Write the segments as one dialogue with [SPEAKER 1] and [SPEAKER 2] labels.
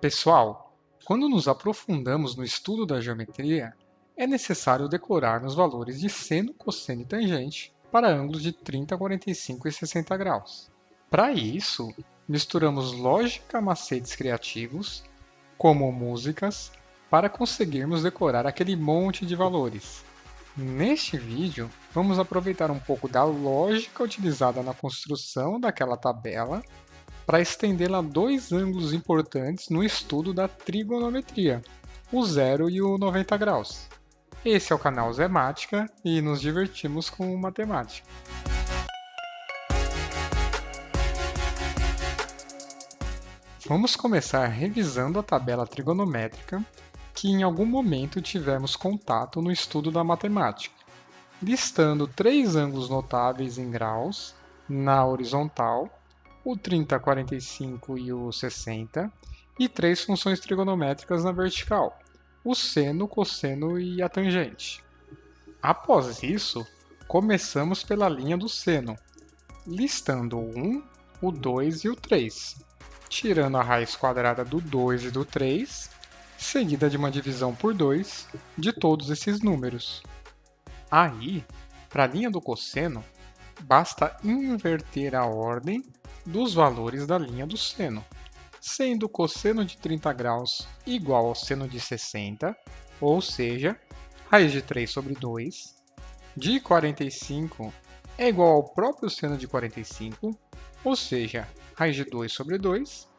[SPEAKER 1] Pessoal, quando nos aprofundamos no estudo da geometria, é necessário decorar os valores de seno, cosseno e tangente para ângulos de 30, 45 e 60 graus. Para isso, misturamos lógica, macetes criativos, como músicas, para conseguirmos decorar aquele monte de valores. Neste vídeo, vamos aproveitar um pouco da lógica utilizada na construção daquela tabela para estendê-la a dois ângulos importantes no estudo da trigonometria, o zero e o 90 graus. Esse é o canal Zemática e nos divertimos com matemática. Vamos começar revisando a tabela trigonométrica que em algum momento tivemos contato no estudo da matemática, listando três ângulos notáveis em graus na horizontal, o 30, 45 e o 60, e três funções trigonométricas na vertical, o seno, cosseno e a tangente. Após isso, começamos pela linha do seno, listando o 1, o 2 e o 3, tirando a raiz quadrada do 2 e do 3, seguida de uma divisão por 2 de todos esses números. Aí, para a linha do cosseno, basta inverter a ordem dos valores da linha do seno, sendo o cosseno de 30 graus igual ao seno de 60, ou seja, raiz de 3 sobre 2, de 45 é igual ao próprio seno de 45, ou seja, raiz de 2 sobre 2,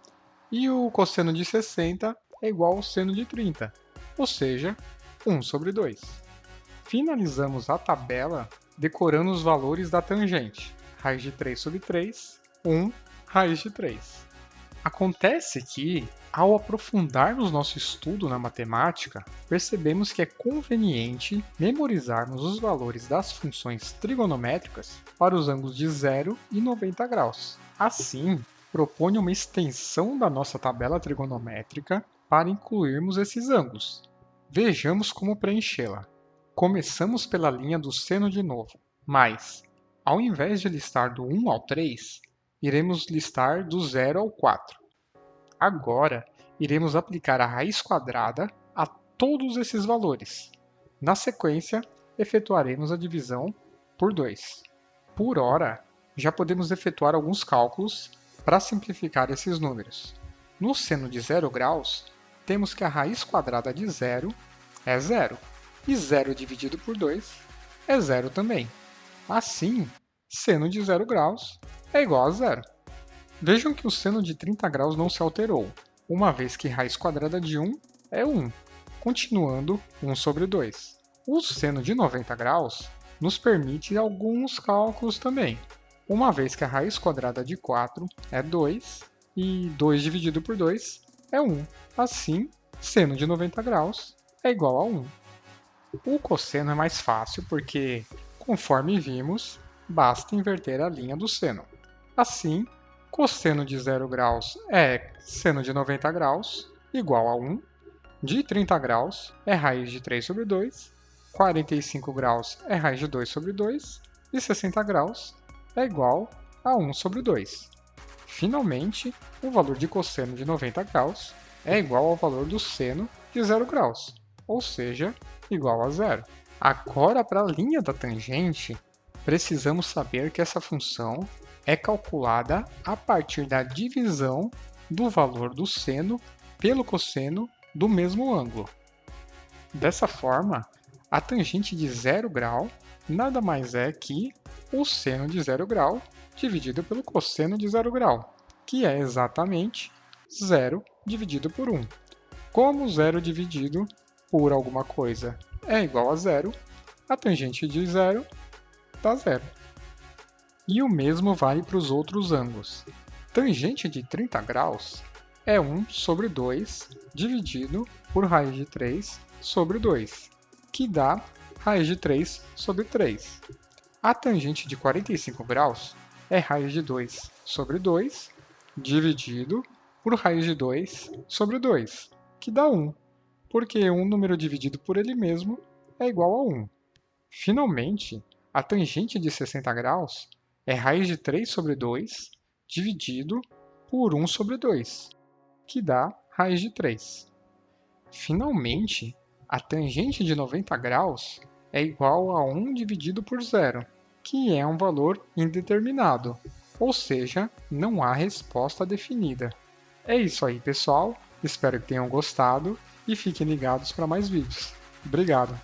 [SPEAKER 1] e o cosseno de 60 é igual ao seno de 30, ou seja, 1 sobre 2. Finalizamos a tabela decorando os valores da tangente, raiz de 3 sobre 3, 1, raiz de 3. Acontece que, ao aprofundarmos nosso estudo na matemática, percebemos que é conveniente memorizarmos os valores das funções trigonométricas para os ângulos de 0 e 90 graus. Assim, proponho uma extensão da nossa tabela trigonométrica para incluirmos esses ângulos. Vejamos como preenchê-la. Começamos pela linha do seno de novo, mas, ao invés de listar do 1 ao 3, iremos listar do 0 ao 4. Agora, iremos aplicar a raiz quadrada a todos esses valores. Na sequência, efetuaremos a divisão por 2. Por hora, já podemos efetuar alguns cálculos para simplificar esses números. No seno de 0 graus, temos que a raiz quadrada de 0 é 0, e 0 dividido por 2 é 0 também. Assim, seno de 0 graus é igual a 0. Vejam que o seno de 30 graus não se alterou, uma vez que raiz quadrada de 1 é 1, continuando 1 sobre 2. O seno de 90 graus nos permite alguns cálculos também, uma vez que a raiz quadrada de 4 é 2 e 2 dividido por 2 é 1. Assim, seno de 90 graus é igual a 1. O cosseno é mais fácil porque, conforme vimos, basta inverter a linha do seno. Assim, cosseno de 0 graus é seno de 90 graus, igual a 1. De 30 graus é raiz de 3 sobre 2. 45 graus é raiz de 2 sobre 2. E 60 graus é igual a 1 sobre 2. Finalmente, o valor de cosseno de 90 graus é igual ao valor do seno de 0 graus, ou seja, igual a 0. Agora, para a linha da tangente, precisamos saber que essa função é calculada a partir da divisão do valor do seno pelo cosseno do mesmo ângulo. Dessa forma, a tangente de 0 grau nada mais é que o seno de 0 grau dividido pelo cosseno de 0 grau, que é exatamente 0 dividido por 1. Como 0 dividido por alguma coisa é igual a 0, a tangente de 0 dá 0. E o mesmo vale para os outros ângulos. Tangente de 30 graus é 1 sobre 2 dividido por raiz de 3 sobre 2, que dá raiz de 3 sobre 3. A tangente de 45 graus é raiz de 2 sobre 2 dividido por raiz de 2 sobre 2, que dá 1, porque um número dividido por ele mesmo é igual a 1. Finalmente, a tangente de 60 graus é raiz de 3 sobre 2 dividido por 1 sobre 2, que dá raiz de 3. Finalmente, a tangente de 90 graus é igual a 1 dividido por zero, que é um valor indeterminado, ou seja, não há resposta definida. É isso aí, pessoal. Espero que tenham gostado e fiquem ligados para mais vídeos. Obrigado!